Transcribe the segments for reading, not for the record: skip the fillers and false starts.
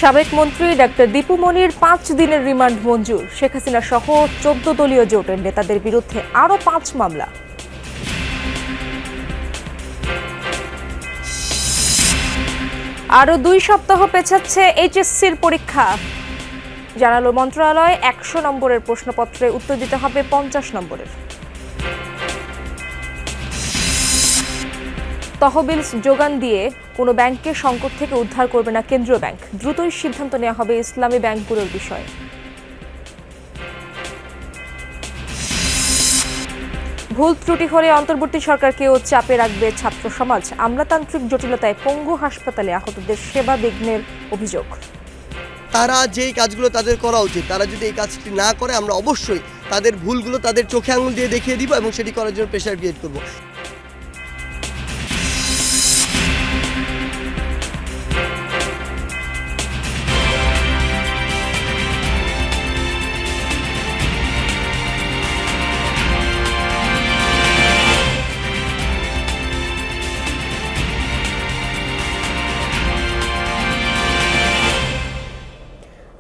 সাবেক মন্ত্রী ডাক্তার দীপু মনির 5 দিনের রিমান্ড মঞ্জুর। শেখ হাসিনা সহ 14 দলীয় জোটের নেতাদের বিরুদ্ধে আরও 5 মামলা। আরও 2 সপ্তাহ পেছাচ্ছে এইচএসসির পরীক্ষা, জানালো মন্ত্রণালয়। 100 নম্বরের প্রশ্নপত্রে উত্তর দিতে হবে 50 নম্বরের। তহবিল যোগান দিয়ে কোনো ব্যাংককে সংকট থেকে উদ্ধার করবে না কেন্দ্রীয় ব্যাংক। দ্রুতই সিদ্ধান্ত নেওয়া হবে ইসলামী ব্যাংকগুলোর বিষয়ে। ভুল ত্রুটি হলে অন্তর্বর্তী সরকারকেও চাপে রাখবে ছাত্র সমাজ। আমলাতান্ত্রিক জটিলতায় পঙ্গু হাসপাতালে আহতদের সেবা বিঘ্নের অভিযোগ। তারা যেই কাজগুলো তাদের করা উচিত, তারা যদি এই কাজটি না করে আমরা অবশ্যই তাদের ভুলগুলো তাদের চোখে আঙুল দিয়ে দেখিয়ে দিব এবং সেটি করার জন্য প্রেশার ক্রিয়েট করব।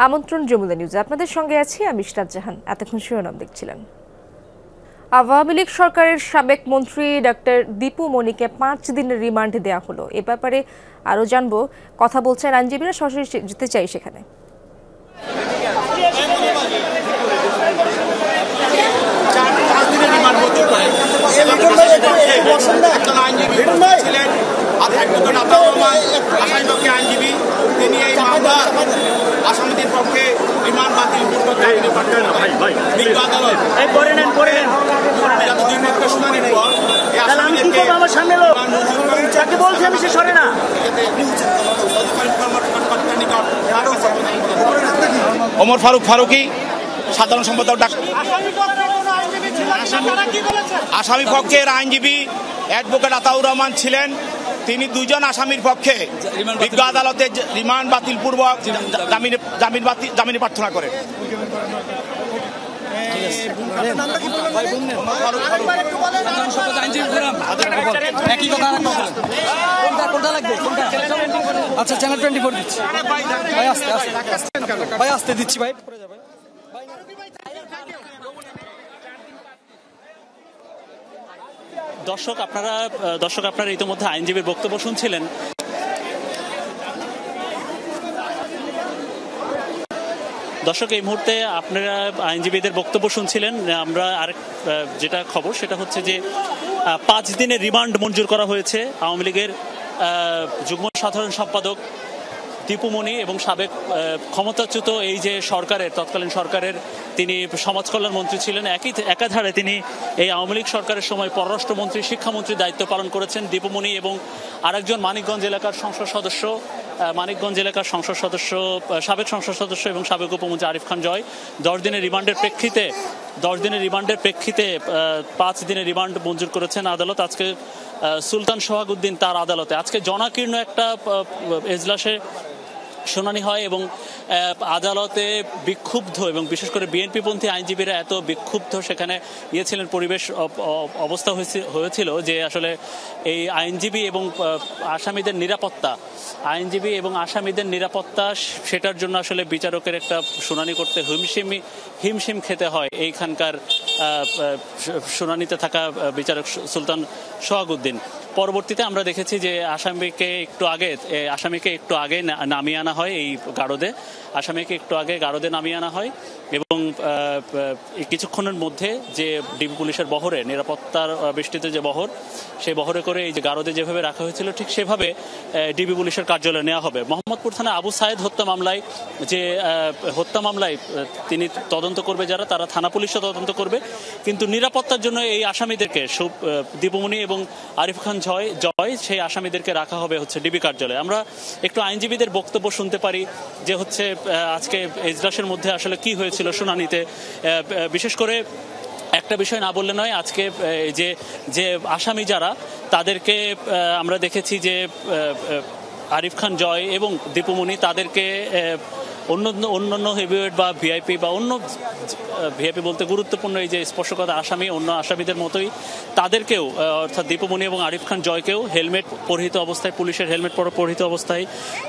আমন্ত্রণ যমুনা নিউজে, আপনাদের সঙ্গে আছি আমি ইশরাত জাহান। এতক্ষণ শিরোনাম দেখছিলেন। আওয়ামী লীগ সরকারের সাবেক মন্ত্রী ডাক্তার দীপু মনিকে 5 দিনের রিমান্ড দেওয়া হলো। এ ব্যাপারে আরও জানবো, কথা বলছেন আইনজীবীরা। সরাসরি যেতে চাই সেখানে। আইনজীবী তিনি এই মামলা আসামিদের পক্ষে রিমান্ড বাতিল শুনানির পর ওমর ফারুক ফারুকি, সাধারণ সম্পাদক। আসামি পক্ষের আইনজীবী অ্যাডভোকেট আতাউর রহমান ছিলেন। তিনি 2 জন আসামির পক্ষে বিজ্ঞ আদালতে রিমান্ড বাতিল পূর্বক জামিন প্রার্থনা করেন। আচ্ছা, চ্যানেল 24 দিচ্ছি ভাই, আসতে দিচ্ছি ভাই। দর্শক আপনারা ইতিমধ্যে আইনজীবীর বক্তব্য শুনছিলেন। দর্শক, এই মুহূর্তে আপনারা আইনজীবীদের বক্তব্য শুনছিলেন। আমরা আরেক যেটা খবর সেটা হচ্ছে যে 5 দিনের রিমান্ড মঞ্জুর করা হয়েছে আওয়ামী লীগের যুগ্ম সাধারণ সম্পাদক দীপু মনি এবং সাবেক ক্ষমতাচ্যুত এই যে সরকারের, তৎকালীন সরকারের তিনি সমাজ কল্যাণ মন্ত্রী ছিলেন। একাধারে তিনি এই আওয়ামী লীগ সরকারের সময় পররাষ্ট্রমন্ত্রী, শিক্ষামন্ত্রীর দায়িত্ব পালন করেছেন দীপু মনি এবং আরেকজন মানিকগঞ্জ এলাকার সংসদ সদস্য সাবেক সংসদ সদস্য এবং সাবেক উপমন্ত্রী আরিফ খান জয়। 10 দিনের রিমান্ডের প্রেক্ষিতে 5 দিনের রিমান্ড মঞ্জুর করেছেন আদালত। আজকে সুলতান সোহাগউদ্দিন তার আদালতে আজকে জনাকীর্ণ একটা এজলাসে শুনানি হয় এবং আদালতে বিক্ষুব্ধ এবং বিশেষ করে বিএনপিপন্থী আইনজীবীরা এত বিক্ষুব্ধ সেখানে ছিলেন, পরিবেশ অবস্থা হয়েছিল যে আসলে এই আইনজীবী এবং আসামিদের নিরাপত্তা সেটার জন্য আসলে বিচারকের একটা শুনানি করতে হিমশিম খেতে হয় এইখানকার শুনানিতে থাকা বিচারক সুলতান সোহাগউদ্দিন। পরবর্তীতে আমরা দেখেছি যে আসামিকে একটু আগে নামিয়ে আনা হয় এই গারদে। নামিয়ে আনা হয় এবং কিছুক্ষণের মধ্যে যে ডিবি পুলিশের বহরে, নিরাপত্তার বেষ্টিত যে বহর, সেই বহরে করে এই যে গারদে যেভাবে রাখা হয়েছিল ঠিক সেভাবে ডিবি পুলিশের কার্যালয়ে নেওয়া হবে। মোহাম্মদপুর থানা আবু সায়েদ হত্যা মামলায় তিনি তদন্ত করবে, তারা থানা পুলিশও তদন্ত করবে, কিন্তু নিরাপত্তার জন্য এই আসামিদেরকে দীপু মনি এবং আরিফ খান জয় সেই আসামিদেরকে রাখা হবে ডিবি কার্যালয়ে। আমরা একটু আইনজীবীদের বক্তব্য শুনতে পারি যে আজকে এজলাসের মধ্যে আসলে কি হয়েছিল শুনানিতে। বিশেষ করে একটা বিষয় না বললে নয়, আজকে যে আসামি যারা তাদেরকে আমরা দেখেছি যে আরিফ খান জয় এবং দীপুমণি তাদেরকে অন্যান্য হেভিওয়েট বা ভিআইপি বা অন্য ভিআইপি বলতে গুরুত্বপূর্ণ এই যে স্পর্শকাতর আসামি অন্য আসামিদের মতোই তাদেরকেও অর্থাৎ দীপুমণি এবং আরিফ খান জয়কেও হেলমেট পরিহিত অবস্থায়, পুলিশের হেলমেট পরিহিত অবস্থায়,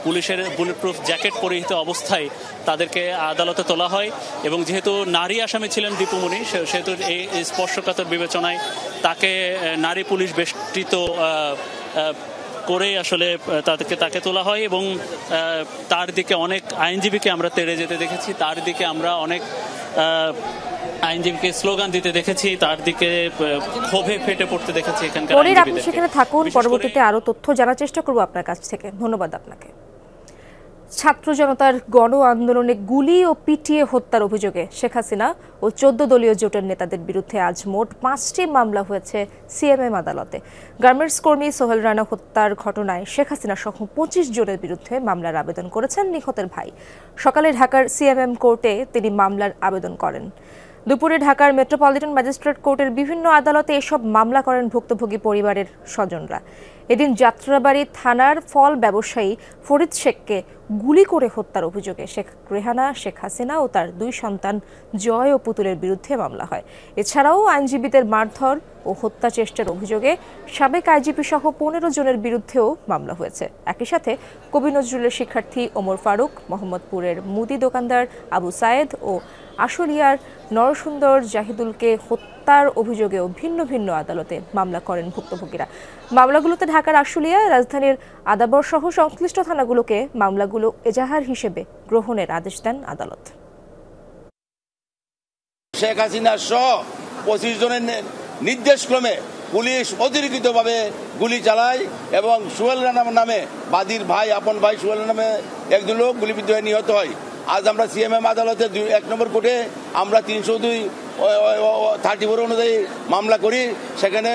পুলিশের বুলেট প্রুফ জ্যাকেট পরিহিত অবস্থায় তাদেরকে আদালতে তোলা হয়। এবং যেহেতু নারী আসামি ছিলেন দীপুমণি, সেহেতু এই স্পর্শকাতর বিবেচনায় তাকে নারী পুলিশ বেষ্টিত করে আসলে তাকে তোলা হয়। এবং তার দিকে অনেক আইনজীবীকে আমরা তেড়ে যেতে দেখেছি, তার দিকে আমরা অনেক আইনজীবীকে স্লোগান দিতে দেখেছি, তার দিকে ক্ষোভে ফেটে পড়তে দেখেছি এখানকার আইনজীবীদের। আপনি সেখানে থাকুন, পরবর্তীতে আরো তথ্য জানার চেষ্টা করব আপনার কাছ থেকে। ধন্যবাদ আপনাকে। ছাত্র জনতার গণ আন্দোলনে গুলি ও পিটিয়ে হত্যার অভিযোগে শেখ হাসিনা ও 14 দলীয় জোটের নেতাদের বিরুদ্ধে আজ মোট 5টি মামলা হয়েছে সিএমএম আদালতে। গার্মেন্টস কর্মী সোহেল রানা হত্যার ঘটনায় শেখ হাসিনা সহ 25 জনের বিরুদ্ধে মামলার আবেদন করেছেন নিহতের ভাই। সকালে ঢাকার সিএমএম কোর্টে তিনি মামলার আবেদন করেন। দুপুরে ঢাকার মেট্রোপলিটন ম্যাজিস্ট্রেট কোর্টের বিভিন্ন আদালতে এসব মামলা করেন ভুক্তভোগী পরিবারের স্বজনরা। এদিন যাত্রাবাড়ি থানার ফল ব্যবসায়ী ফরিদ শেখকে গুলি করে হত্যার অভিযোগে শেখ রেহানা, শেখ হাসিনা ও তার 2 সন্তান জয় ও পুতুলের বিরুদ্ধে মামলা হয়। এছাড়াও আইনজীবীদের মারধর ও হত্যা চেষ্টার অভিযোগে সাবেক আইজিপি সহ 15 জনের বিরুদ্ধেও মামলা হয়েছে। একই সাথে কবি নজরুলের শিক্ষার্থী ওমর ফারুক, মোহাম্মদপুরের মুদি দোকানদার আবু সায়েদ ও আশুলিয়ার নরসুন্দর জাহিদুলকে হত্যার অভিযোগেও ভিন্ন ভিন্ন আদালতে মামলা করেন ভুক্তভোগীরা। মামলাগুলোতে ঢাকার আশুলিয়া, রাজধানীর আদাবর সহ সংশ্লিষ্ট থানাগুলোকে মামলাগুলো এজাহার হিসেবে গ্রহণের আদেশ দেন আদালত। শেখ হাসিনা সহ 25 জনের নির্দেশক্রমে পুলিশ অতিরিক্তভাবে গুলি চালায় এবং সোহেল রানা নামে বাদীর ভাই, আপন ভাই সোহেল নামে একজন লোক গুলিবিদ্ধ হয়ে নিহত হয়। আজ আমরা সিএমএম আদালতে 1 নম্বর কোর্টে আমরা 302-34 অনুযায়ী মামলা করি। সেখানে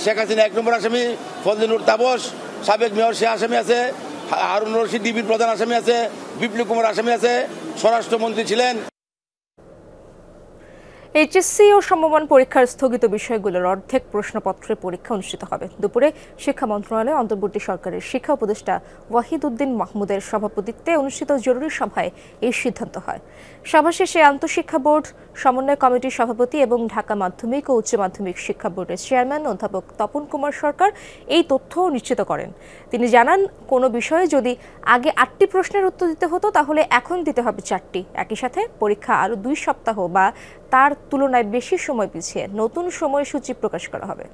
শেখ হাসিনা 1 নম্বর আসামি, ফজলুর তাপস সাবেক মেয়র সে আসামি আছে, হারুন রশিদ ডিবির প্রধান আসামি আছে, বিপ্লব কুমার আসামি আছে, স্বরাষ্ট্রমন্ত্রী ছিলেন। এইচএসসি ও সমমান পরীক্ষার স্থগিত বিষয়গুলোর অর্ধেক প্রশ্নপত্রের পরীক্ষা অনুষ্ঠিত হবে। দুপুরে শিক্ষা মন্ত্রণালয়ে অন্তর্বর্তী সরকারের শিক্ষা উপদেষ্টা ওয়াহিদ উদ্দিন মাহমুদের সভাপতিত্বে অনুষ্ঠিত জরুরি সভায় এই সিদ্ধান্ত হয়। সভা শেষে আন্তঃশিক্ষা বোর্ড সমন্বয় কমিটির সভাপতি এবং ঢাকা মাধ্যমিক ও উচ্চ মাধ্যমিক শিক্ষা বোর্ডের চেয়ারম্যান অধ্যাপক তপন কুমার সরকার এই তথ্য নিশ্চিত করেন। তিনি জানান, কোনো বিষয়ে যদি আগে 8টি প্রশ্নের উত্তর দিতে হতো তাহলে এখন দিতে হবে 4টি। একই সাথে পরীক্ষা আরও 2 সপ্তাহ বা তার তুলনায় বেশি সময় পিছিয়ে নতুন সময়সূচি প্রকাশ করা হবে।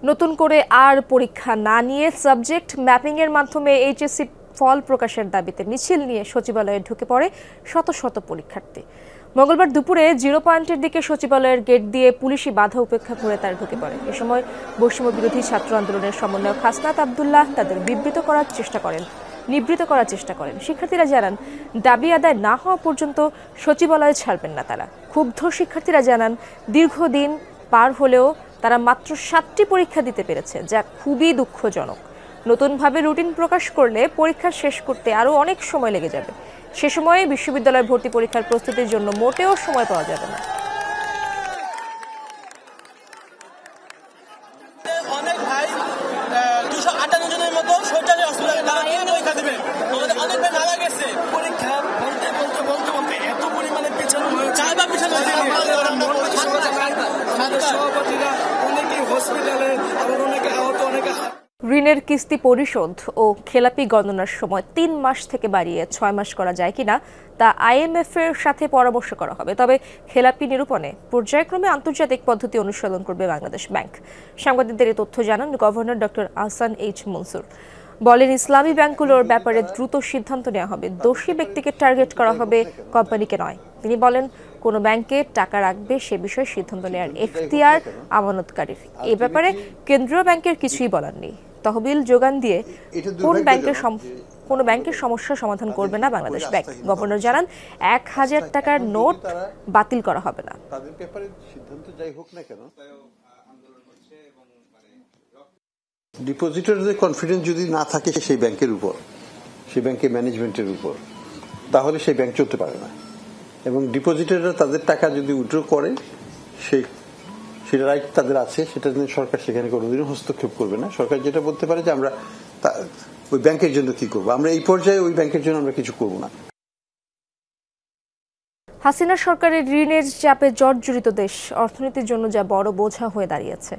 নতুন করে আর পরীক্ষা না নিয়ে সাবজেক্ট ম্যাপিং এর মাধ্যমে এইচএসসি ফল প্রকাশের দাবিতে মিছিল নিয়ে সচিবালয়ে ঢুকে পড়ে শত শত পরীক্ষার্থী। মঙ্গলবার দুপুরে 0 পয়েন্টের দিকে সচিবালয়ের গেট দিয়ে পুলিশি বাধা উপেক্ষা করে তারা ঢুকে পড়ে। এ সময় বৈষম্য বিরোধী ছাত্র আন্দোলনের সমন্বয়ক হাসনাত আব্দুল্লাহ তাদের নিবৃত করার চেষ্টা করেন। শিক্ষার্থীরা জানান, দাবি আদায় না হওয়া পর্যন্ত সচিবালয় ছাড়বেন না তারা। ক্ষুব্ধ শিক্ষার্থীরা জানান, দীর্ঘদিন পার হলেও তারা মাত্র 7টি পরীক্ষা দিতে পেরেছে, যা খুবই দুঃখজনক। নতুনভাবে রুটিন প্রকাশ করলে পরীক্ষা শেষ করতে আরও অনেক সময় লেগে যাবে। সে সময়ে বিশ্ববিদ্যালয় ভর্তি পরীক্ষার প্রস্তুতির জন্য মোটেও সময় পাওয়া যাবে না। অনেক ভাই 258 জনের মতো সরকারি হসপিটালে পরীক্ষা দিবে, অনেক ভাই মারা গেছে। পরীক্ষা বলতে এত পরিমাণে পেছানো হয়েছে, সভাপতিরা অনেকে হসপিটালে, আবার অনেকে আহত, অনেকে ঋণের কিস্তি পরিশোধ ও খেলাপি গণনার সময় 3 মাস থেকে বাড়িয়ে 6 মাস করা যায় কিনা তা IMF এর সাথে পরামর্শ করা হবে। তবে খেলাপি নিরূপণে পর্যায়ক্রমে আন্তর্জাতিক পদ্ধতি অনুসরণ করবে বাংলাদেশ ব্যাংক। সাংবাদিকদের এই তথ্য জানান governor doctor Ahsan H Mansur. বলেন, ইসলামী ব্যাংকগুলোর ব্যাপারে দ্রুত সিদ্ধান্ত নেওয়া হবে। দোষী ব্যক্তিকে টার্গেট করা হবে, কোম্পানিকে নয়। তিনি বলেন, কোনো ব্যাংকে টাকা রাখবে সে বিষয়ে সিদ্ধান্ত নেওয়ার এখতিয়ার আমানতকারীর। এ ব্যাপারে কেন্দ্রীয় ব্যাংকের কিছুই বলার নেই। তহবিল যোগান দিয়ে কোনো ব্যাংকের সমস্যার সমাধান করবে না বাংলাদেশ ব্যাংক। গভর্নর জানান, 1000 টাকার নোট বাতিল করা হবে না। তাদের ব্যাপারে সিদ্ধান্ত যাই হোক না কেন, ডিপোজিটরদের কনফিডেন্স যদি না থাকে সেই ব্যাংকের উপর, সেই ব্যাংকের ম্যানেজমেন্টের উপর, তাহলে সেই ব্যাংক চলতে পারে না। এবং ডিপোজিটররা তাদের টাকা যদি উইথড্র করে সেটা রাইট তাদের আছে, সেটা নিয়ে সরকার সেখানে কোনোদিনও হস্তক্ষেপ করবে না। সরকার যেটা বলতে পারে যে আমরা ওই ব্যাংকের জন্য কি করবো, আমরা এই পর্যায়ে ওই ব্যাংকের জন্য আমরা কিছু করবো না। হাসিনা সরকারের ঋণের চাপে জর্জরিত দেশ অর্থনীতির জন্য যা বড় বোঝা হয়ে দাঁড়িয়েছে।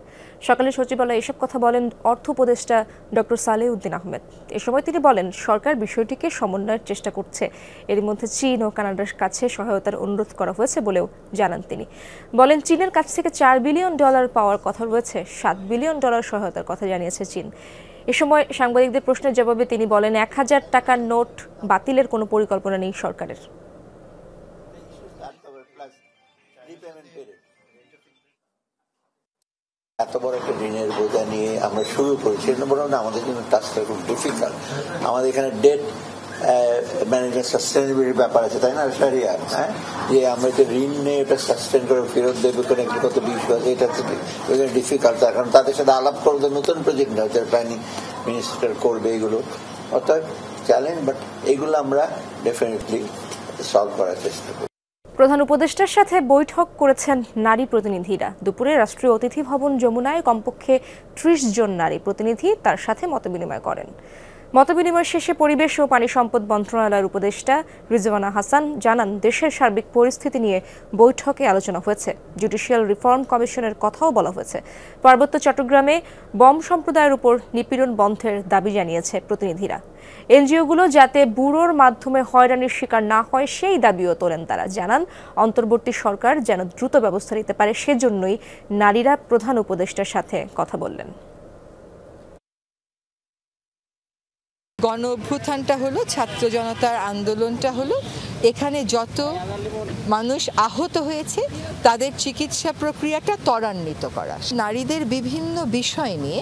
সকালে সচিবালয়ে এসব কথা বলেন অর্থ উপদেষ্টা ডক্টর সালেউদ্দিন আহমেদ। এ সময় তিনি বলেন, সরকার বিষয়টিকে সমন্বয়ের চেষ্টা করছে। এর মধ্যে চীন ও কানাডার কাছে সহায়তার অনুরোধ করা হয়েছে বলেও জানান তিনি। বলেন, চীনের কাছ থেকে $4 বিলিয়ন পাওয়ার কথা রয়েছে, $7 বিলিয়ন সহায়তার কথা জানিয়েছে চীন। এ সময় সাংবাদিকদের প্রশ্নের জবাবে তিনি বলেন, 1000 টাকার নোট বাতিলের কোনো পরিকল্পনা নেই সরকারের। এত বড় একটা ঋণের বোঝা নিয়ে আমরা শুরু করেছি, আমাদের জন্য টাস্কটা খুব ডিফিকাল্ট। আমাদের এখানে ডেট ম্যানেজমেন্ট সাস্টেনেবিলিটির ব্যাপার আছে, তাই না শারিয়া? হ্যাঁ, যে আমরা যে ঋণ নিয়ে এটা সাস্টেন করে ফেরত দেবো কোনো একটু কত বিষয়, এটা ডিফিকাল্ট। কারণ তাদের সাথে আলাপ করতে নতুন প্রজেক্ট না, প্ল্যানিং মিনিস্টার করবে এগুলো, অর্থাৎ চ্যালেঞ্জ, বাট এগুলো আমরা ডেফিনেটলি সলভ করার চেষ্টা করি। প্রধান উপদেষ্টার সাথে বৈঠক করেছেন নারী প্রতিনিধিরা। দুপুরে রাষ্ট্রীয় অতিথি ভবন যমুনায় কমপক্ষে 30 জন নারী প্রতিনিধি তার সাথে মতবিনিময় করেন। মতবিনিময় শেষে পরিবেশ ও পানি সম্পদ মন্ত্রণালয়ের উপদেষ্টা রিজওয়ানা হাসান জানান, দেশের সার্বিক পরিস্থিতি নিয়ে বৈঠকে আলোচনা হয়েছে। জুডিশিয়াল রিফর্ম কমিশনের কথাও বলা হয়েছে। পার্বত্য চট্টগ্রামে বম সম্প্রদায়ের উপর নিপীড়ন বন্ধের দাবি জানিয়েছে প্রতিনিধিরা। এনজিওগুলো যাতে ব্যুরোর মাধ্যমে হয়রানির শিকার না হয় সেই দাবিও তোলেন তারা। জানান, অন্তর্বর্তী সরকার যেন দ্রুত ব্যবস্থা নিতে পারে সেজন্যই নারীরা প্রধান উপদেষ্টার সাথে কথা বললেন। গণ অভ্যুত্থানটা হলো, ছাত্র জনতার আন্দোলনটা হলো, এখানে যত মানুষ আহত হয়েছে তাদের চিকিৎসা প্রক্রিয়াটা ত্বরান্বিত করা, নারীদের বিভিন্ন বিষয় নিয়ে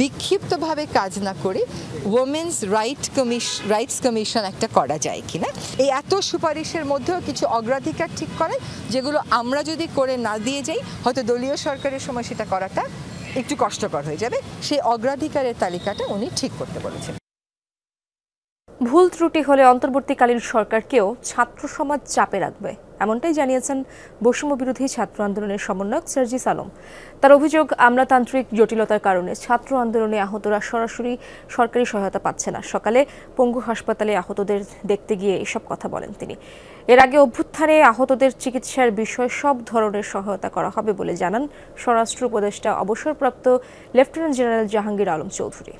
বিক্ষিপ্তভাবে কাজ না করে ওমেন্স রাইটস কমিশন একটা করা যায় কিনা, এই এত সুপারিশের মধ্যেও কিছু অগ্রাধিকার ঠিক করে, যেগুলো আমরা যদি করে না দিয়ে যাই হয়তো দলীয় সরকারের সময় সেটা করাটা একটু কষ্টকর হয়ে যাবে। সেই অগ্রাধিকারের তালিকাটা উনি ঠিক করতে বলেছেন। ভুল ত্রুটি হলে অন্তর্বর্তীকালীন সরকারকেও ছাত্র সমাজ চাপে রাখবে, এমনটাই জানিয়েছেন বৈষম্য বিরোধী ছাত্র আন্দোলনের সমন্বয়ক সার্জিস আলম। তার অভিযোগ, আমলাতান্ত্রিক জটিলতার কারণে ছাত্র আন্দোলনে আহতরা সরাসরি সরকারি সহায়তা পাচ্ছে না। সকালে পঙ্গু হাসপাতালে আহতদের দেখতে গিয়ে এসব কথা বলেন তিনি। এর আগে অভ্যুত্থানে আহতদের চিকিৎসার বিষয়ে সব ধরনের সহায়তা করা হবে বলে জানান স্বরাষ্ট্র উপদেষ্টা অবসরপ্রাপ্ত লেফটেন্যান্ট জেনারেল জাহাঙ্গীর আলম চৌধুরী।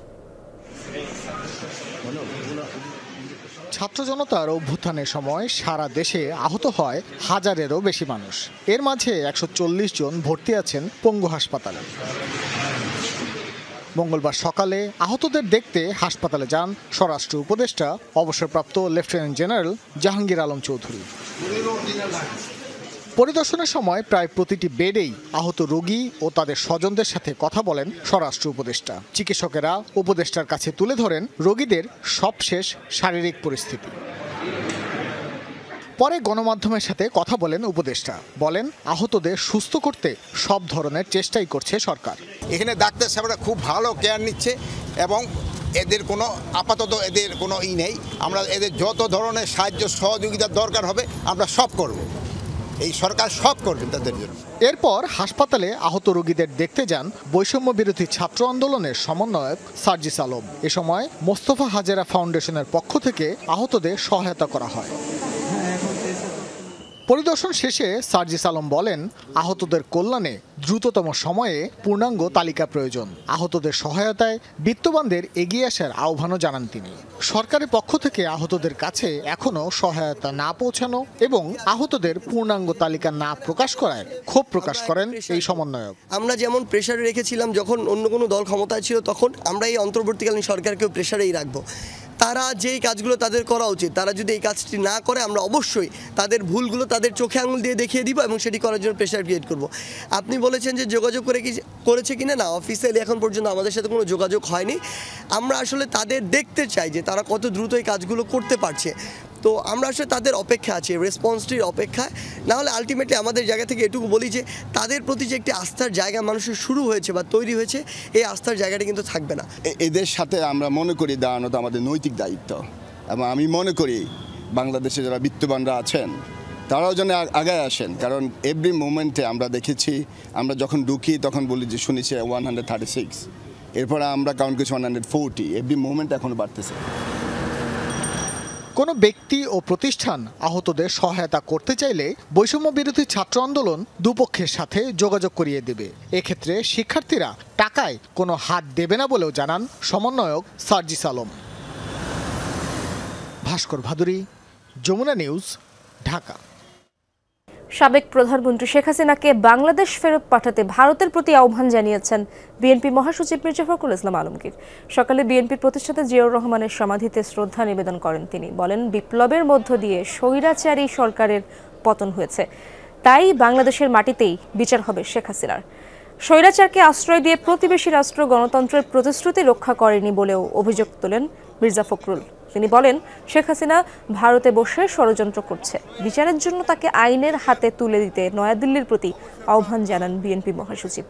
ছাত্র জনতার অভ্যুত্থানের সময় সারা দেশে আহত হয় 1000-এরও বেশি মানুষ। এর মাঝে 140 জন ভর্তি আছেন পঙ্গু হাসপাতালে। মঙ্গলবার সকালে আহতদের দেখতে হাসপাতালে যান স্বরাষ্ট্র উপদেষ্টা অবসরপ্রাপ্ত লেফটেন্যান্ট জেনারেল জাহাঙ্গীর আলম চৌধুরী। পরিদর্শনের সময় প্রায় প্রতিটি বেডেই আহত রোগী ও তাদের স্বজনদের সাথে কথা বলেন স্বরাষ্ট্র উপদেষ্টা। চিকিৎসকেরা উপদেষ্টার কাছে তুলে ধরেন রোগীদের সবশেষ শারীরিক পরিস্থিতি। পরে গণমাধ্যমের সাথে কথা বলেন উপদেষ্টা, বলেন আহতদের সুস্থ করতে সব ধরনের চেষ্টাই করছে সরকার। এখানে ডাক্তার সাহেবরা খুব ভালো কেয়ার নিচ্ছে এবং এদের কোনো আপাতত এদের কোনো নেই। আমরা এদের যত ধরনের সাহায্য সহযোগিতার দরকার হবে আমরা সব করব, এই সরকার সব করবেন তাদের জন্য। এরপর হাসপাতালে আহত রোগীদের দেখতে যান বৈষম্য বিরোধী ছাত্র আন্দোলনের সমন্বয়ক সার্জিস আলম। এ সময় মোস্তফা হাজেরা ফাউন্ডেশনের পক্ষ থেকে আহতদের সহায়তা করা হয়। পরিদর্শন শেষে সার্জিস আলম বলেন, আহতদের কল্যাণে দ্রুততম সময়ে পূর্ণাঙ্গ তালিকা প্রয়োজন। আহতদের সহায়তায় বিত্তবানদের এগিয়ে আসার আহ্বানও জানান তিনি। সরকারের পক্ষ থেকে আহতদের কাছে এখনও সহায়তা না পৌঁছানো এবং আহতদের পূর্ণাঙ্গ তালিকা না প্রকাশ করায় ক্ষোভ প্রকাশ করেন এই সমন্বয়ক। আমরা যেমন প্রেশারে রেখেছিলাম যখন অন্য কোনো দল ক্ষমতায় ছিল, তখন আমরা এই অন্তর্বর্তীকালীন সরকারকেও প্রেশারেই রাখবো। তারা যেই কাজগুলো তাদের করা উচিত, তারা যদি এই কাজটি না করে আমরা অবশ্যই তাদের ভুলগুলো তাদের চোখে আঙুল দিয়ে দেখিয়ে দিব এবং সেটি করার জন্য প্রেশার ক্রিয়েট করব। আপনি বলেছেন যে যোগাযোগ করেছে কিনা, না, অফিসিয়ালি এখন পর্যন্ত আমাদের সাথে কোনো যোগাযোগ হয়নি। আমরা আসলে তাদের দেখতে চাই যে তারা কত দ্রুত এই কাজগুলো করতে পারছে। তো আমরা আসলে তাদের অপেক্ষা আছি, রেসপন্সটির অপেক্ষায়। না হলে আলটিমেটলি আমাদের জায়গা থেকে এটুকু বলি যে তাদের প্রতি যে একটি আস্থার জায়গা মানুষের শুরু হয়েছে বা তৈরি হয়েছে, এই আস্থার জায়গাটা কিন্তু থাকবে না। এদের সাথে আমরা মনে করি দাঁড়ানো তো আমাদের নৈতিক দায়িত্ব। এবং আমি মনে করি বাংলাদেশে যারা বিত্তবানরা আছেন তারাও যেন আগে আসেন, কারণ এভরি মোমেন্টে আমরা দেখেছি, আমরা যখন ঢুকি তখন বলি যে শুনেছি 136, এরপর আমরা কাউন্ট করছি 140, এভরি মোমেন্ট এখনো বাড়তেছে। কোনো ব্যক্তি ও প্রতিষ্ঠান আহতদের সহায়তা করতে চাইলে বৈষম্য বিরোধী ছাত্র আন্দোলন দুপক্ষের সাথে যোগাযোগ করিয়ে দেবে। এক্ষেত্রে শিক্ষার্থীরা টাকায় কোনো হাত দেবে না বলেও জানান সমন্বয়ক সার্জিস আলম। ভাস্কর ভাদুরী, যমুনা নিউজ, ঢাকা। সাবেক প্রধানমন্ত্রী শেখ হাসিনাকে বাংলাদেশ ফেরত পাঠাতে ভারতের প্রতি আহ্বান জানিয়েছেন বিএনপি মহাসচিব মির্জা ফখরুল ইসলাম আলমগীর। সকালে বিএনপির প্রতিষ্ঠাতা জিয়াউর রহমানের সমাধিতে শ্রদ্ধা নিবেদন করেন তিনি। বলেন, বিপ্লবের মধ্য দিয়ে স্বৈরাচারী সরকারের পতন হয়েছে, তাই বাংলাদেশের মাটিতেই বিচার হবে শেখ হাসিনার। স্বৈরাচারকে আশ্রয় দিয়ে প্রতিবেশী রাষ্ট্র গণতন্ত্রের প্রতিশ্রুতি রক্ষা করেনি বলেও অভিযোগ তোলেন মির্জা ফখরুল। তিনি বলেন, শেখ হাসিনা ভারতে বসে ষড়যন্ত্র করছে, বিচারের জন্য তাকে আইনের হাতে তুলে দিতে নয়াদিল্লির প্রতি আহ্বান জানান বিএনপি মহাসচিব।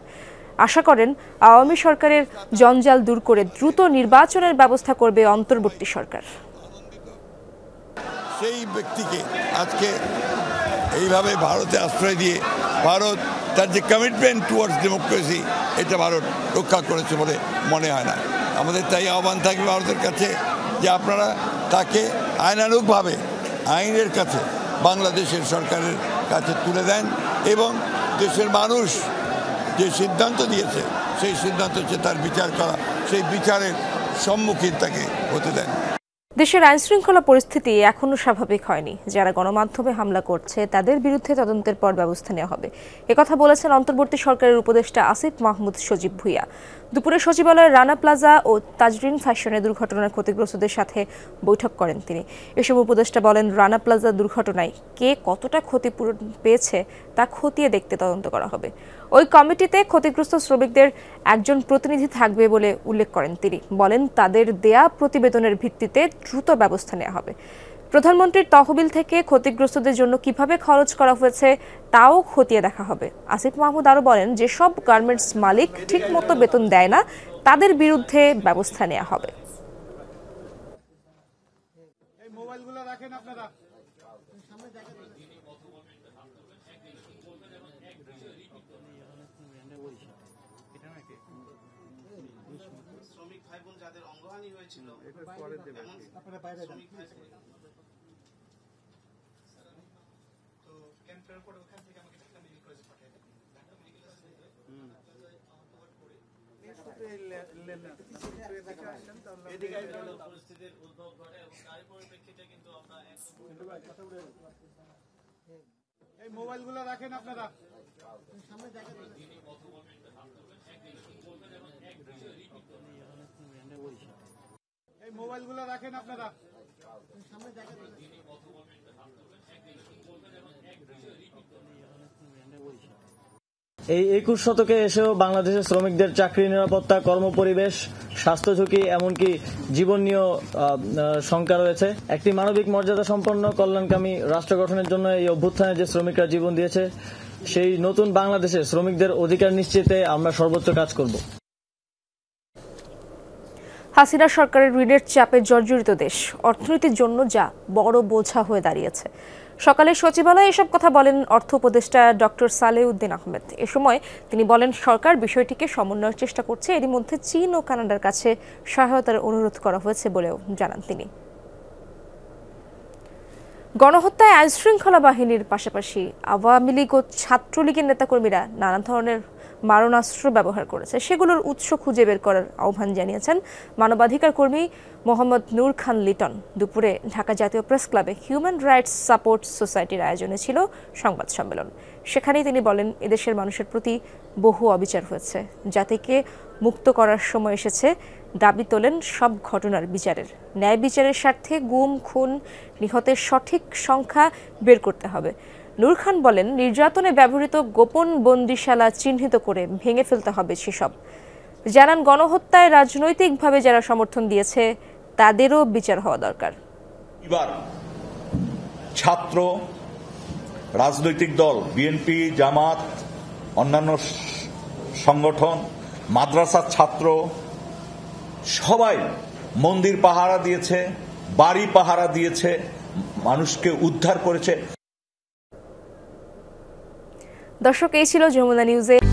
আশা করেন আওয়ামী সরকারের জঞ্জাল দূর করে দ্রুত নির্বাচনের ব্যবস্থা করবে অন্তর্বর্তী সরকার। সেই ব্যক্তিকে আজকে এইভাবে ভারতে আশ্রয় দিয়ে ভারত তার যে কমিটমেন্ট টুয়ার্ডস ডেমোক্রেসি, এটা ভারত রক্ষা করেছে বলে মনে হয় না। আমাদের তাই আহ্বান থাকবে ভারতের কাছে যে আপনারা তাকে আইনানুগভাবে আইনের কাছে বাংলাদেশের সরকারের কাছে তুলে দেন এবং দেশের মানুষ যে সিদ্ধান্ত দিয়েছে সেই সিদ্ধান্ত হচ্ছে তার বিচার করা, সেই বিচারের সম্মুখীন তাকে হতে দেন। দেশের আইনশৃঙ্খলা পরিস্থিতি এখনো স্বাভাবিক হয়নি। যারা গণমাধ্যমে হামলা করছে তাদের বিরুদ্ধে তদন্তের পর ব্যবস্থা নেওয়া হবে, একথা বলেছেন অন্তর্বর্তী সরকারের উপদেষ্টা আসিফ মাহমুদ সজীব ভুইয়া। দুপুরে সচিবালয়ের রানা প্লাজা ও তাজরিন ফ্যাশনে দুর্ঘটনার ক্ষতিগ্রস্তদের সাথে বৈঠক করেন তিনি। এসব উপদেষ্টা বলেন, রানা প্লাজা দুর্ঘটনায় কে কতটা ক্ষতিপূরণ পেয়েছে তা খতিয়ে দেখতে তদন্ত করা হবে। ওই কমিটিতে ক্ষতিগ্রস্ত শ্রমিকদের একজন প্রতিনিধি থাকবে বলে উল্লেখ করেন তিনি। বলেন, তাদের দেয়া প্রতিবেদনের ভিত্তিতে দ্রুত ব্যবস্থা নেওয়া হবে। প্রধানমন্ত্রীর তহবিল থেকে ক্ষতিগ্রস্তদের জন্য কিভাবে খরচ করা হয়েছে তাও খতিয়ে দেখা হবে। আসিফ মাহমুদ আরও বলেন, যেসব গার্মেন্টস মালিক ঠিকমতো বেতন দেয় না তাদের বিরুদ্ধে ব্যবস্থা নেওয়া হবে। শ্রমিক ভাই বোন যাদের অঙ্গহানি হয়েছিল তো ক্যাম্পের পরে ওখান থেকে আমাকে ঢাকা মেডিকেল কলেজে পাঠিয়ে দেন। ঢাকা মেডিকেল কলেজে পরিস্থিতির উদ্ভব ঘটে এবং তারই পরিপ্রেক্ষিতে কিন্তু আমরা এই মোবাইলগুলো রাখেন আপনারা সামনে জায়গা এই মোবাইলগুলো রাখেন আপনারা সামনে জায়গা এই 21 শতকে এসেও বাংলাদেশের শ্রমিকদের চাকরি নিরাপত্তা, কর্মপরিবেশ, স্বাস্থ্য ঝুঁকি, এমনকি জীবন নিয়েও শঙ্কা রয়েছে। একটি মানবিক মর্যাদা সম্পন্ন কল্যাণকামী রাষ্ট্র গঠনের জন্য এই অভ্যুত্থানে যে শ্রমিকরা জীবন দিয়েছে, সেই নতুন বাংলাদেশে শ্রমিকদের অধিকার নিশ্চিতে আমরা সর্বোচ্চ কাজ করব। হাসিনা সরকারের ঋণের চাপে জর্জরিত দেশ, অর্থনীতির জন্য যা বড় বোঝা হয়ে দাঁড়িয়েছে। সকালে সচিবালয়ে এসব কথা বলেন অর্থ উপদেষ্টা ডক্টর সালেউদ্দিন আহমেদ। এ সময় তিনি বলেন, সরকার বিষয়টিকে সমন্বয়ের চেষ্টা করছে। এরই মধ্যে চীন ও কানাডার কাছে সহায়তার অনুরোধ করা হয়েছে বলেও জানান তিনি। গণহত্যায় আইনশৃঙ্খলা বাহিনীর পাশাপাশি আওয়ামী লীগ ও ছাত্রলীগের নেতাকর্মীরা নানা ধরনের মারণাস্ত্র ব্যবহার করেছে, সেগুলোর উৎস খুঁজে বের করার আহ্বান জানিয়েছেন মানবাধিকার কর্মী মোহাম্মদ নূর খান লিটন। দুপুরে ঢাকা জাতীয় প্রেস ক্লাবে হিউম্যান রাইটস সাপোর্ট সোসাইটির আয়োজনে ছিল সংবাদ সম্মেলন। সেখানেই তিনি বলেন, এদেশের মানুষের প্রতি বহু অবিচার হয়েছে, জাতিকে মুক্ত করার সময় এসেছে। দাবি তোলেন সব ঘটনার বিচারের, ন্যায় বিচারের স্বার্থে গুম, খুন, নিহতের সঠিক সংখ্যা বের করতে হবে। নূর খান বলেন, নির্যাতনে ব্যবহৃত গোপন বন্দিশালা চিহ্নিত করে ভেঙে ফেলতে হবে সেসব। জানান, গণহত্যায় রাজনৈতিকভাবে যারা সমর্থন দিয়েছে তাদেরও বিচার হওয়া দরকার। এবার ছাত্র রাজনৈতিক দল, বিএনপি, জামাত, অন্যান্য সংগঠন, মাদ্রাসার ছাত্র সবাই মন্দির পাহারা দিয়েছে, বাড়ি পাহারা দিয়েছে, মানুষকে উদ্ধার করেছে। দর্শক, এই ছিল যমুনা নিউজে।